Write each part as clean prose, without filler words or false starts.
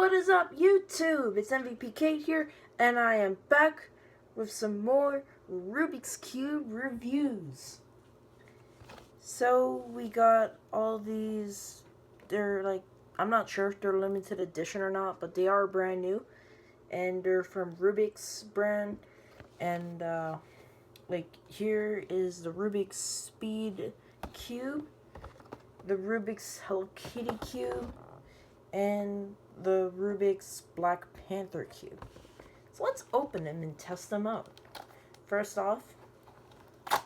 What is up, YouTube? It's MVPK here, and I am back with some more Rubik's Cube reviews. So, we got all these, they're like, I'm not sure if they're limited edition or not, but they are brand new, and they're from Rubik's brand, and, like, here is the Rubik's Speed Cube, the Rubik's Hello Kitty Cube, and the Rubik's Black Panther Cube. So let's open them and test them out. First off,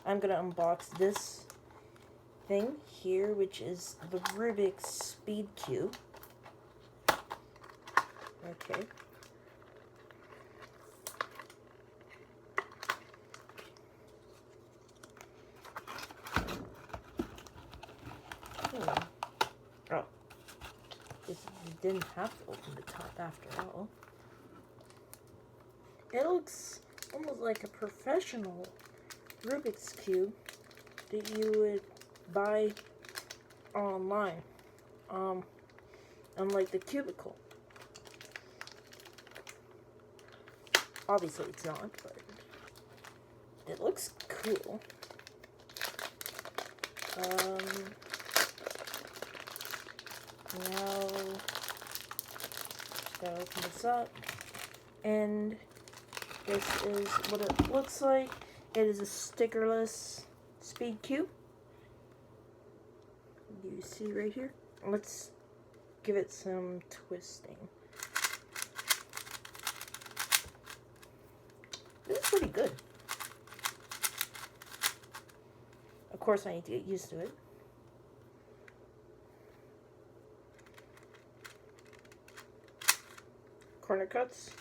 I'm going to unbox this thing here, which is the Rubik's Speed Cube. Okay. Oh. This didn't have to open the top after all. It looks almost like a professional Rubik's Cube that you would buy online. Unlike the cubicle. Obviously it's not, but it looks cool. Now, gotta open this up, and this is what it looks like. It is a stickerless speed cube. You see right here? Let's give it some twisting. This is pretty good. Of course, I need to get used to it. Corner cuts.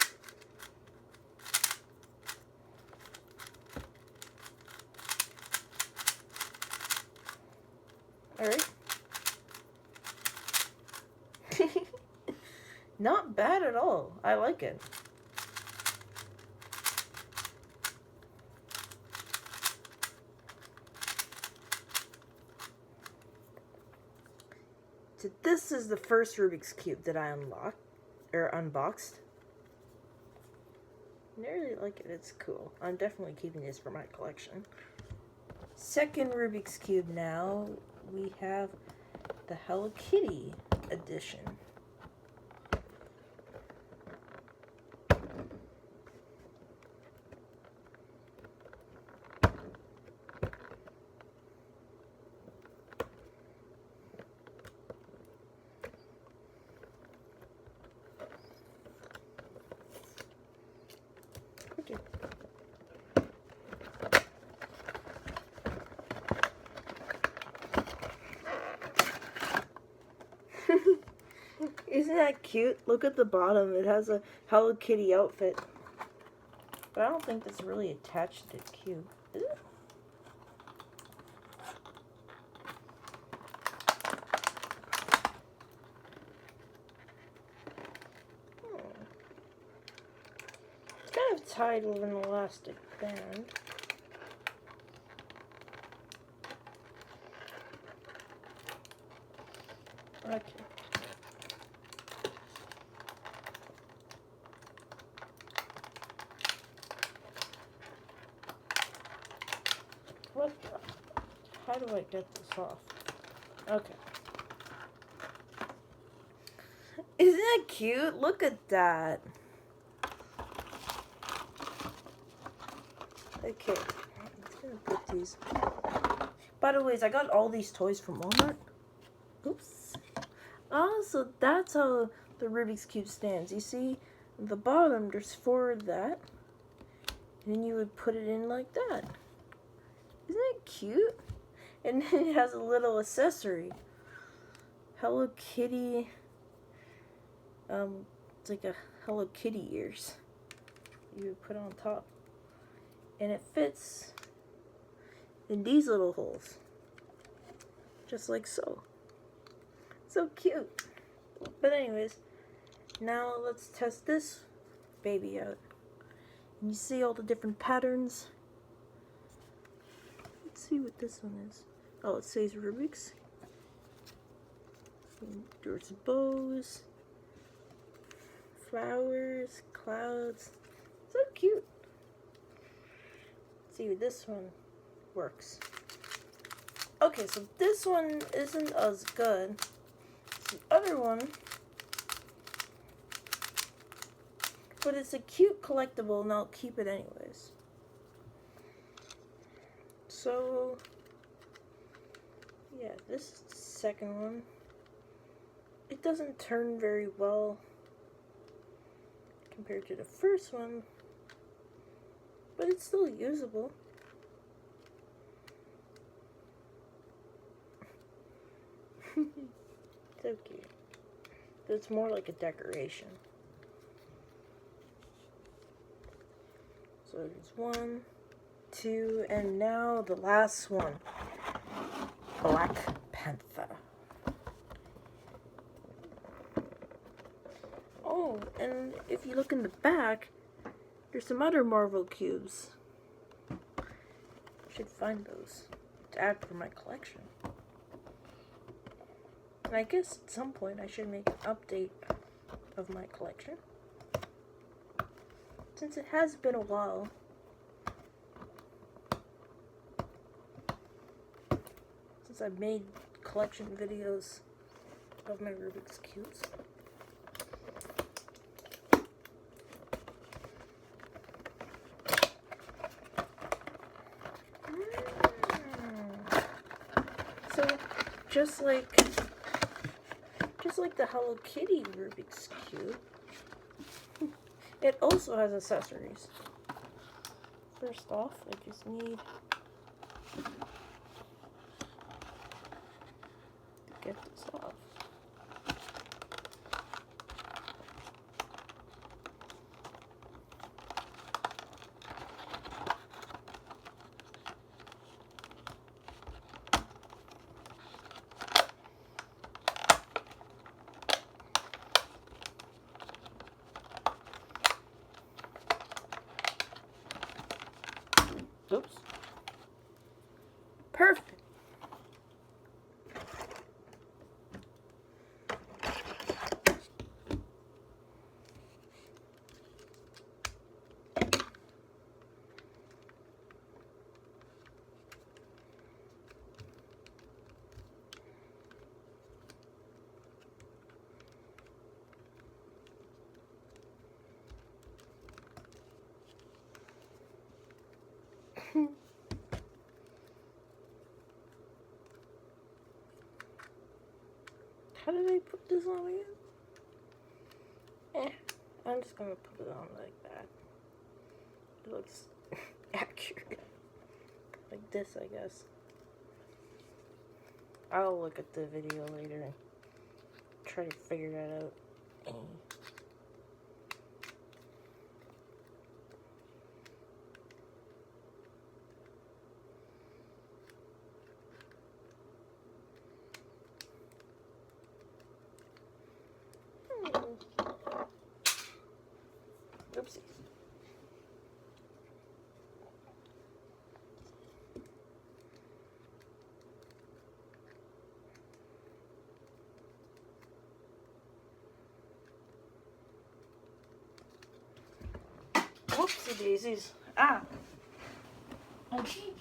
Alright. Not bad at all. I like it. So this is the first Rubik's Cube that I unboxed. I really like it. It's cool. I'm definitely keeping this for my collection. Second Rubik's Cube now, we have the Hello Kitty edition. Isn't that cute? Look at the bottom. It has a Hello Kitty outfit. But I don't think that's really attached to the cube. Is it? It's kind of tied with an elastic band. Okay. What the? How do I get this off? Okay. Isn't that cute? Look at that. Okay. I'm just gonna put these. By the way, I got all these toys from Walmart. Oops. Oh, so that's how the Rubik's Cube stands. You see, at the bottom, there's 4 of that. And then you would put it in like that. Isn't that cute? And then it has a little accessory. Hello Kitty. It's like a Hello Kitty ears. You would put on top. And it fits in these little holes. Just like so. So cute. But anyways, now let's test this baby out. And you see all the different patterns. Let's see what this one is. Oh, it says Rubik's. There's bows. flowers, clouds. So cute. Let's see, this one works. Okay, so this one isn't as good as the other one, but it's a cute collectible and I'll keep it anyways. So, yeah, this is the second one. It doesn't turn very well compared to the first one, but it's still usable. So cute. It's more like a decoration. So there's 1, 2, and now the last one. Black Panther. Oh, and if you look in the back, there's some other Marvel cubes. I should find those to add for my collection. And I guess at some point I should make an update of my collection, since it has been a while. Since I've made collection videos of my Rubik's Cubes. So, just like the Hello Kitty Rubik's Cube, it also has accessories. First off, I just need to get this off. Oops. Perfect. How did I put this on again? I'm just gonna put it on like that. It looks accurate. Like this, I guess. I'll look at the video later and try to figure that out. Oopsies. Whoopsie daisies. Ah! I keep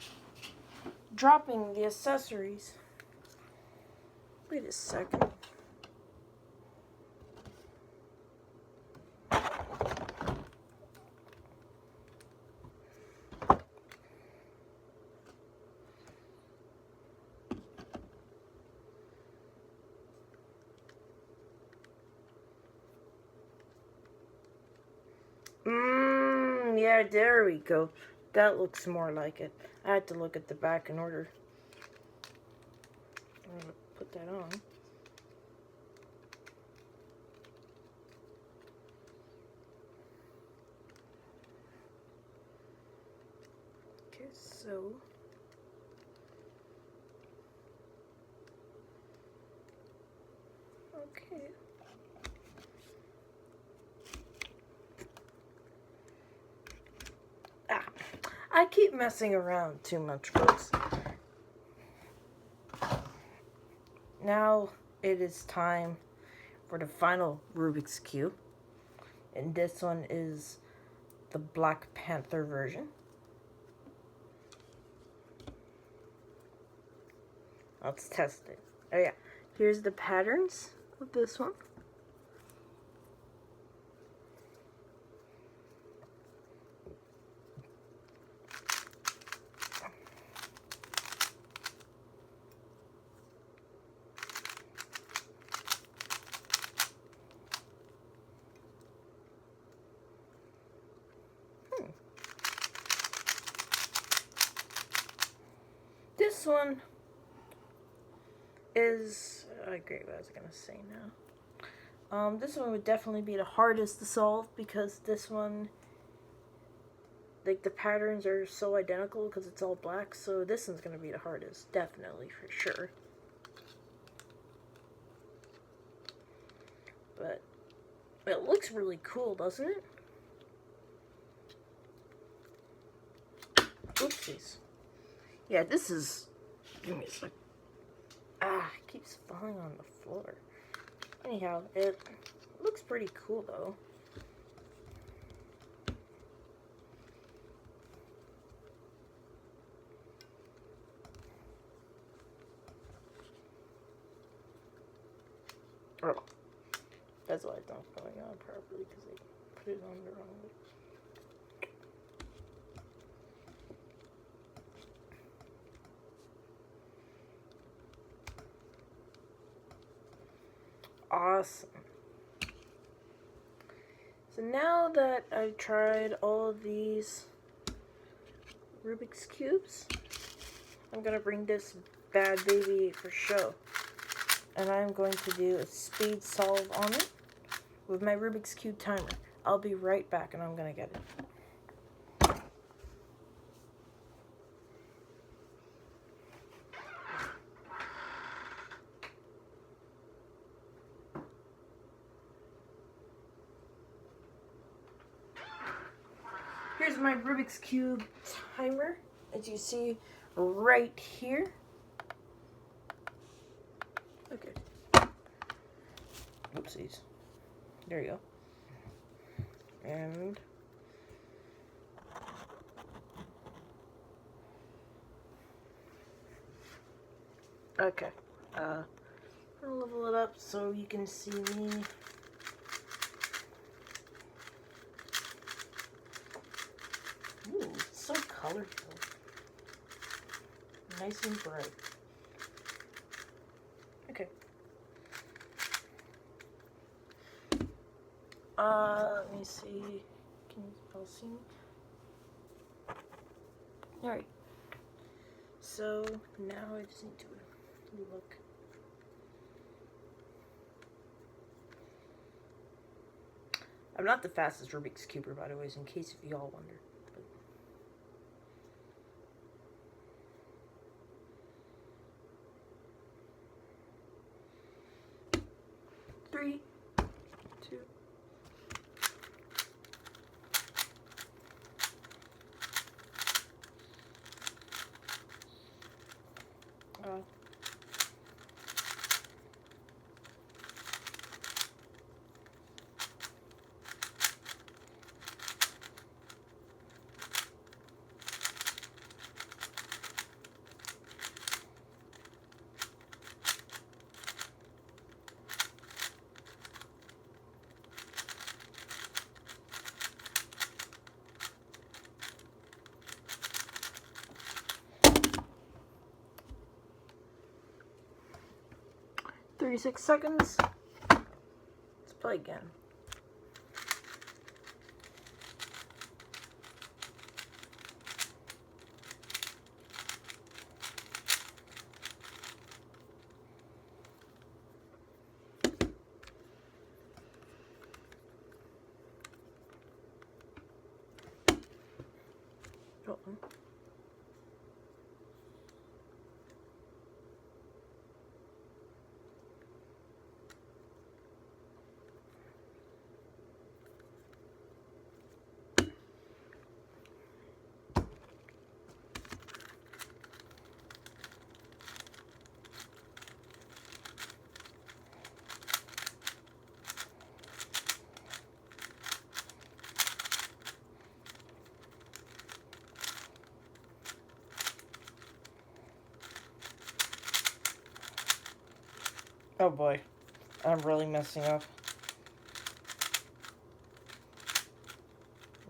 dropping the accessories. Wait a second. Yeah, there we go. That looks more like it. I had to look at the back in order. I'm gonna put that on. Okay, so okay. I keep messing around too much, folks. Now it is time for the final Rubik's Cube. and this one is the Black Panther version. Let's test it. Oh yeah, here's the patterns of this one. This one is great. What was I gonna say now? This one would definitely be the hardest to solve because this one, like, the patterns are so identical because it's all black. So this one's gonna be the hardest, definitely, for sure. But it looks really cool, doesn't it? Oopsies. Yeah, this is. Give me a sec. It keeps falling on the floor. Anyhow, it looks pretty cool though. Oh, that's why it's not going on properly, because they put it on the wrong way. Awesome. So now that I've tried all of these Rubik's Cubes, I'm going to bring this bad baby for show. And I'm going to do a speed solve on it with my Rubik's Cube timer. I'll be right back and I'm going to get it. Here's my Rubik's Cube timer, as you see right here. Okay. Oopsies. There you go. And okay. I'll level it up so you can see me. Ooh, it's so colorful. Nice and bright. Okay. Let me see. Can you all see me? Alright. So now I just need to look. I'm not the fastest Rubik's Cuber, by the way, in case if y'all wonder. But 3, 2. Uh, 36 seconds. Let's play again. Uh-oh. Oh boy. I'm really messing up.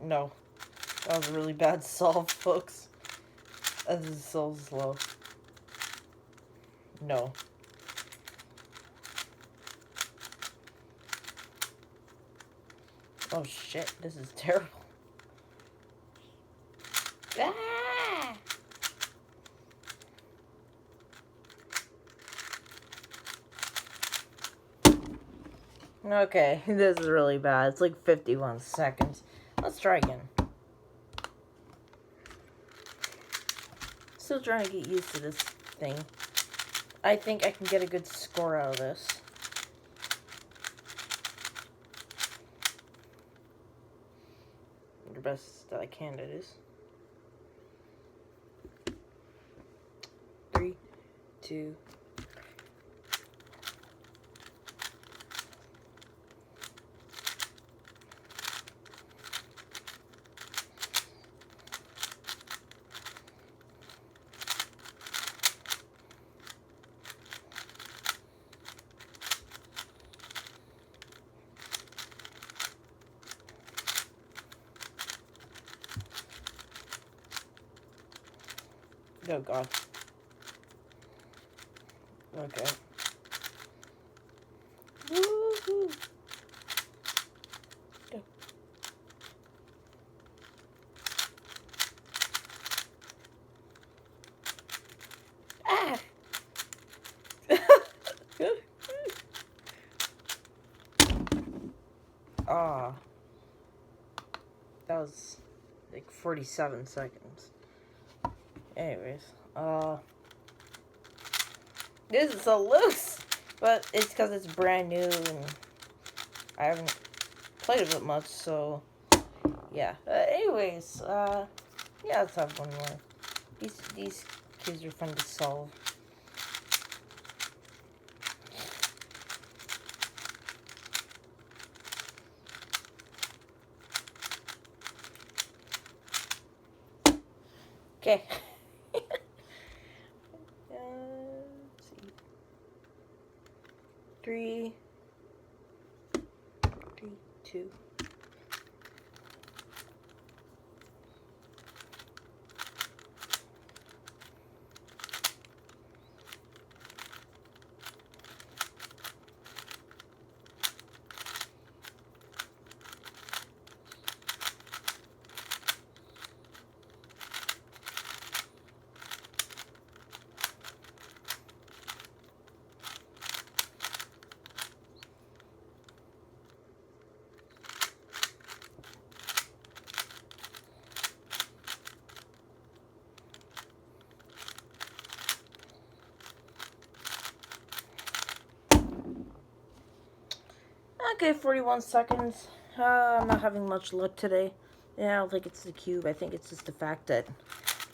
No. That was a really bad solve, folks. This is so slow. No. Oh shit, this is terrible. Ah! Okay, this is really bad. It's like 51 seconds. Let's try again. Still trying to get used to this thing. I think I can get a good score out of this. The best that I can, it is. 3, 2. Oh god. Okay. Woohoo! Go. Ah! Ah. That was like 47 seconds. Anyways, this is so loose, but it's because it's brand new and I haven't played it much, so yeah. Anyways, yeah, let's have one more. These cubes are fun to solve. Okay. Let's see. 3, 2. Okay, 41 seconds. I'm not having much luck today. Yeah, I don't think it's the cube. I think it's just the fact that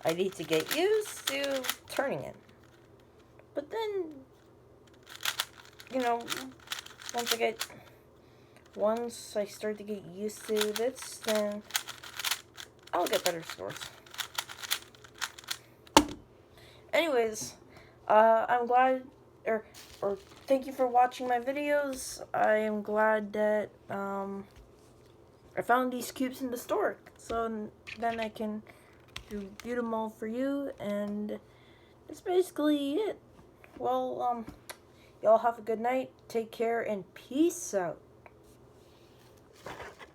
I need to get used to turning it. But then, you know, once I start to get used to this, then I'll get better scores. Anyways, I'm glad, or thank you for watching my videos. I am glad that, I found these cubes in the store. So then I can review them all for you, and that's basically it. Well, y'all have a good night, take care, and peace out.